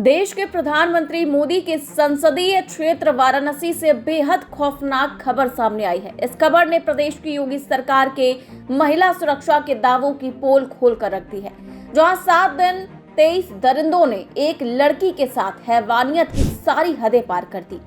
देश के प्रधानमंत्री मोदी के संसदीय क्षेत्र वाराणसी से बेहद खौफनाक खबर सामने आई है। इस खबर ने प्रदेश की योगी सरकार के महिला सुरक्षा के दावों की पोल खोल कर रख दी है। जहां 7 दिन 23 दरिंदों ने एक लड़की के साथ हैवानियत की सारी हदें पार कर दी।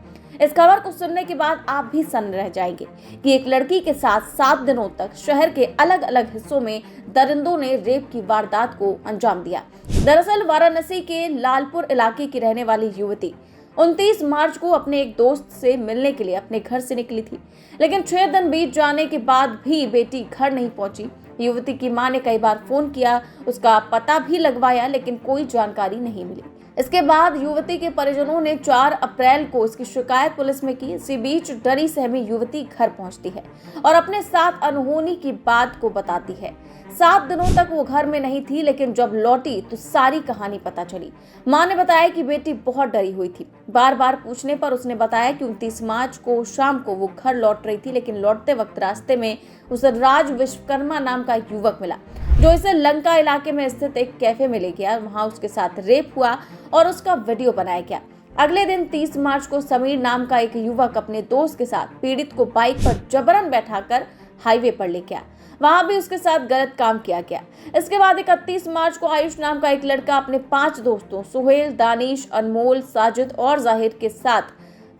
इस खबर को सुनने के बाद आप भी सन्न रह जाएंगे कि एक लड़की के साथ 7 दिनों तक शहर के अलग अलग हिस्सों में दरिंदों ने रेप की वारदात को अंजाम दिया। दरअसल वाराणसी के लालपुर इलाके की रहने वाली युवती 29 मार्च को अपने एक दोस्त से मिलने के लिए अपने घर से निकली थी, लेकिन 6 दिन बीत जाने के बाद भी बेटी घर नहीं पहुंची। युवती की मां ने कई बार फोन किया, उसका पता भी लगवाया, लेकिन कोई जानकारी नहीं मिली। इसके बाद युवती के परिजनों ने 4 अप्रैल को इसकी शिकायत पुलिस में की। इसी बीच डरी सहमी युवती घर पहुंचती है और अपने साथ अनहोनी की बात को बताती है। 7 दिनों तक वो घर में नहीं थी, लेकिन जब लौटी तो सारी कहानी पता चली। मां ने बताया कि बेटी बहुत डरी हुई थी। बार बार पूछने पर उसने बताया कि 29 मार्च को शाम को वो घर लौट रही थी, लेकिन लौटते वक्त रास्ते में उसे राज विश्वकर्मा नाम का एक युवक मिला, जो इसे लंका इलाके में स्थित एक कैफे में ले गया। वहां उसके साथ रेप हुआ और उसका वीडियो बनाया गया। अगले दिन 30 मार्च को समीर नाम का एक युवक अपने दोस्त के साथ पीड़ित को बाइक पर जबरन बैठाकर हाईवे पर ले गया। वहां भी उसके साथ गलत काम किया गया। इसके बाद 31 मार्च को आयुष नाम का एक लड़का अपने 5 दोस्तों सुहेल, दानिश, अनमोल, साजिद और जाहिर के साथ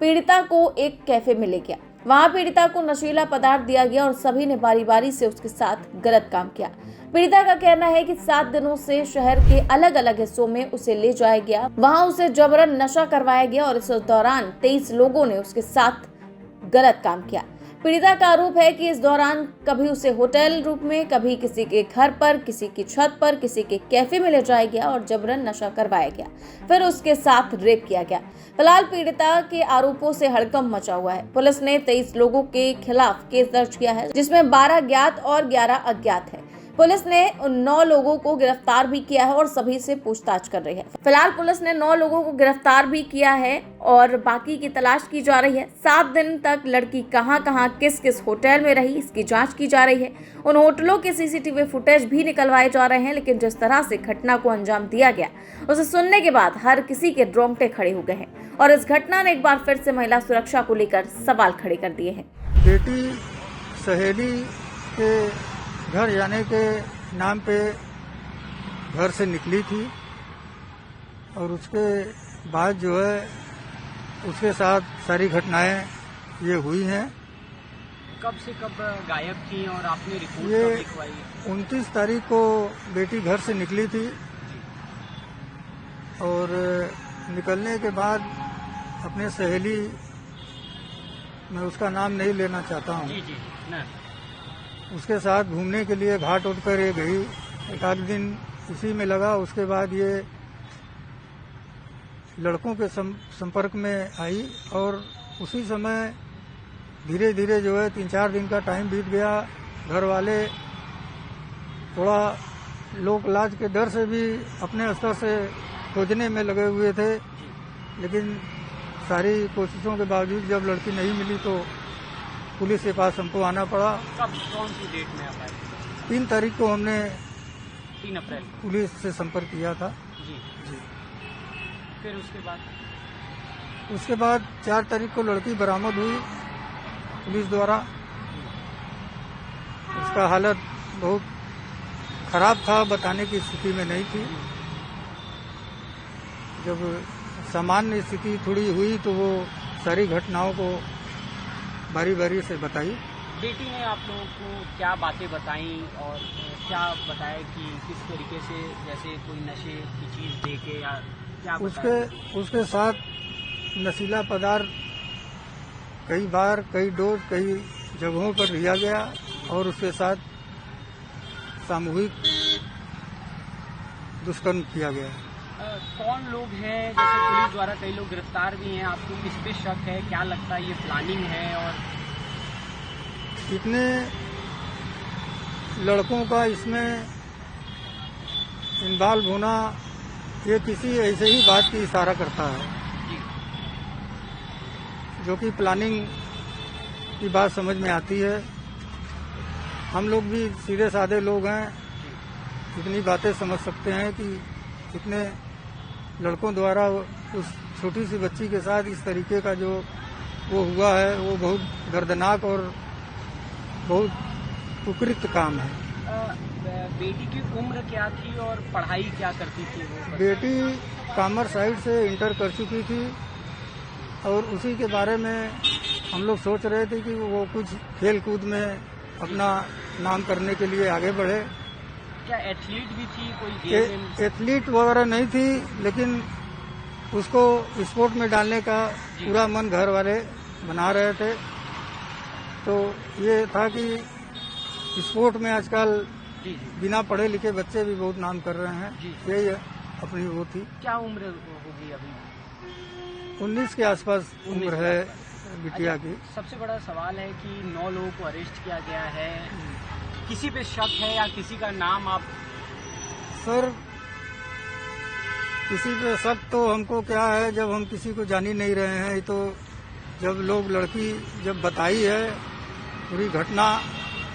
पीड़िता को एक कैफे में ले गया। वहां पीड़िता को नशीला पदार्थ दिया गया और सभी ने बारी बारी से उसके साथ गलत काम किया। पीड़िता का कहना है कि 7 दिनों से शहर के अलग अलग हिस्सों में उसे ले जाया गया, वहां उसे जबरन नशा करवाया गया और इस दौरान 23 लोगों ने उसके साथ गलत काम किया। पीड़िता का आरोप है कि इस दौरान कभी उसे होटल रूप में, कभी किसी के घर पर, किसी की छत पर, किसी के कैफे में ले जाया गया और जबरन नशा करवाया गया, फिर उसके साथ रेप किया गया। फिलहाल पीड़िता के आरोपों से हड़कंप मचा हुआ है। पुलिस ने 23 लोगों के खिलाफ केस दर्ज किया है, जिसमें 12 ज्ञात और 11 अज्ञात है। पुलिस ने उन 9 लोगों को गिरफ्तार भी किया है और सभी से पूछताछ कर रही है। फिलहाल पुलिस ने 9 लोगों को गिरफ्तार भी किया है और बाकी की तलाश की जा रही है। 7 दिन तक लड़की कहां-कहां, किस-किस होटल में रही, इसकी जांच की जा रही है। उन होटलों के सीसीटीवी फुटेज भी निकलवाए जा रहे हैं, लेकिन जिस तरह से घटना को अंजाम दिया गया, उसे सुनने के बाद हर किसी के रोंगटे खड़े हो गए हैं और इस घटना ने एक बार फिर से महिला सुरक्षा को लेकर सवाल खड़े कर दिए हैं। बेटी सहेली के घर जाने के नाम पे घर से निकली थी और उसके बाद जो है उसके साथ सारी घटनाएं ये हुई हैं। कब से कब गायब थी और आपने रिपोर्ट ये कब लिखवाई? 29 तारीख को बेटी घर से निकली थी और निकलने के बाद अपने सहेली, मैं उसका नाम नहीं लेना चाहता हूँ, जी न उसके साथ घूमने के लिए घाट उठ कर ये गई। एक आध दिन इसी में लगा। उसके बाद ये लड़कों के संपर्क में आई और उसी समय धीरे धीरे जो है 3-4 दिन का टाइम बीत गया। घर वाले थोड़ा लोक लाज के डर से भी अपने स्तर से खोजने में लगे हुए थे, लेकिन सारी कोशिशों के बावजूद जब लड़की नहीं मिली तो पुलिस के पास हमको आना पड़ा। कब, कौन सी डेट में आप आए? 3 तारीख को हमने 3 अप्रैल पुलिस से संपर्क किया था। जी। फिर उसके बाद 4 तारीख को लड़की बरामद हुई पुलिस द्वारा। उसका हालत बहुत खराब था, बताने की स्थिति में नहीं थी। जब सामान्य स्थिति थोड़ी हुई तो वो सारी घटनाओं को बारी बारी से बताई। बेटी ने आप लोगों को क्या बातें बताई और क्या बताया कि किस तरीके से, जैसे कोई नशे की चीज दे के या क्या उसके साथ नशीला पदार्थ कई बार, कई डोज, कई जगहों पर लिया गया और उसके साथ सामूहिक दुष्कर्म किया गया। कौन लोग हैं? जैसे पुलिस द्वारा कई लोग गिरफ्तार भी हैं, आपको किस पे शक है? क्या लगता है ये प्लानिंग है? और इतने लड़कों का इसमें इन्वॉल्व होना ये किसी ऐसे ही बात की इशारा करता है, जो कि प्लानिंग की बात समझ में आती है। हम लोग भी सीधे साधे लोग हैं, इतनी बातें समझ सकते हैं कि इतने लड़कों द्वारा उस छोटी सी बच्ची के साथ इस तरीके का जो वो हुआ है वो बहुत दर्दनाक और बहुत कुकृत्य काम है। बेटी की उम्र क्या थी और पढ़ाई क्या करती थी वो? बेटी कॉमर्स साइड से इंटर कर चुकी थी और उसी के बारे में हम लोग सोच रहे थे कि वो कुछ खेल कूद में अपना नाम करने के लिए आगे बढ़े। क्या एथलीट भी थी कोई? एथलीट वगैरह नहीं थी, लेकिन उसको स्पोर्ट में डालने का पूरा मन घर वाले बना रहे थे। तो ये था कि स्पोर्ट में आजकल बिना पढ़े लिखे बच्चे भी बहुत नाम कर रहे हैं। यही अपनी वो थी। क्या उम्र होगी अभी? 19 के आसपास उम्र है बिटिया की। सबसे बड़ा सवाल है कि 9 लोगों को अरेस्ट किया गया है, किसी पे शक है या किसी का नाम आप? सर, किसी पे शक तो हमको क्या है, जब हम किसी को जान ही नहीं रहे हैं। तो जब लोग लड़की जब बताई है पूरी घटना,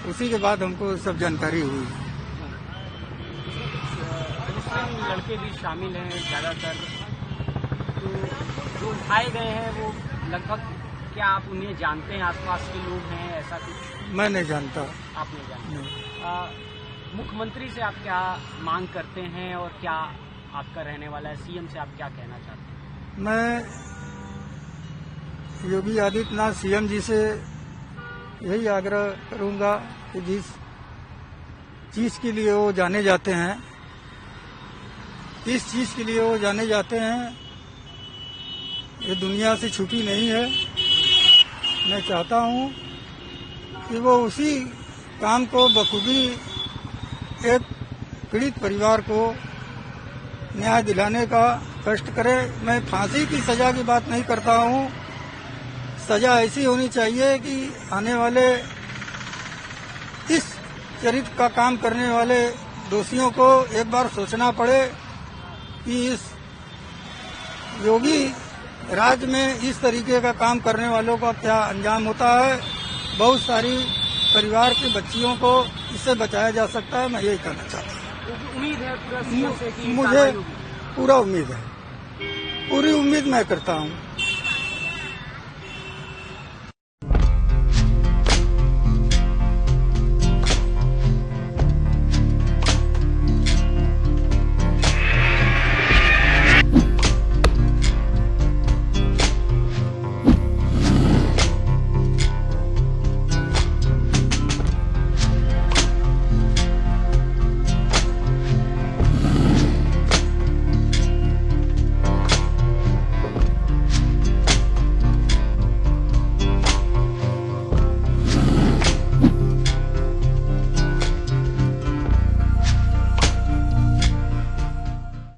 उसी के बाद हमको सब जानकारी हुई। मुस्लिम लड़के भी शामिल हैं ज़्यादातर, तो जो उठाए गए हैं वो लगभग, क्या आप उन्हें जानते हैं? आसपास के लोग हैं ऐसा कुछ? मैं नहीं जानता। आप नहीं जानते? मुख्यमंत्री से आप क्या मांग करते हैं और क्या आपका रहने वाला है? सीएम से आप क्या कहना चाहते हैं? मैं योगी आदित्यनाथ सीएम जी से यही आग्रह करूंगा कि जिस चीज के लिए वो जाने जाते हैं, इस चीज के लिए वो जाने जाते हैं, ये दुनिया से छुपी नहीं है। मैं चाहता हूं कि वो उसी काम को बखूबी एक पीड़ित परिवार को न्याय दिलाने का कष्ट करे। मैं फांसी की सजा की बात नहीं करता हूं। सजा ऐसी होनी चाहिए कि आने वाले इस चरित्र का काम करने वाले दोषियों को एक बार सोचना पड़े कि इस योगी राज्य में इस तरीके का काम करने वालों का क्या अंजाम होता है। बहुत सारी परिवार की बच्चियों को इससे बचाया जा सकता है। मैं यही कहना चाहता हूँ। उम्मीद है पूरा सीएम से कि मुझे पूरा उम्मीद है, पूरी उम्मीद मैं करता हूँ।